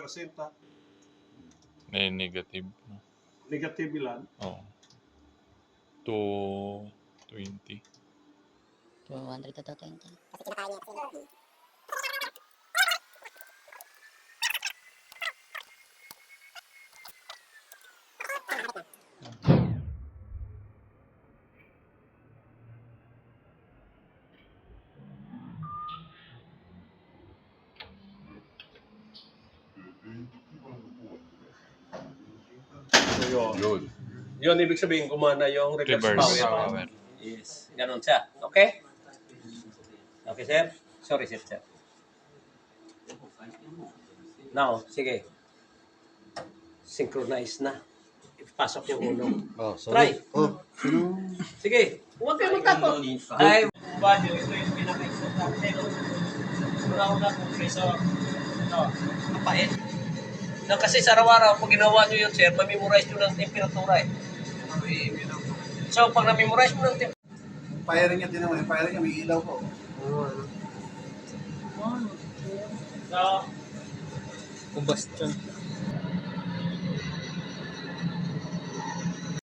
resenta. Negative. Negative ilan? Oo. 220. 200 to 220. So yun. Good. Yun, ibig sabihin, gumana yung reverse Reverse power. power. Yes. Ganon siya. Okay? Okay, sir? Sorry, sir. Now, sige. Synchronize na. Ipasok yung ulo. Try. Sige. Huwag kayo magtakot. Ay, body, ito yung pinaka-importante. Una-una compressor. Ito, kapait. Na kasi sa araw-araw, pag ginawa nyo yun, sir, mamemorize nyo ng temperatura eh. So, pag na-memorize mo ng temperatura, Firing niya din naman. Yung firing niya, may ilaw po. so, Combustion.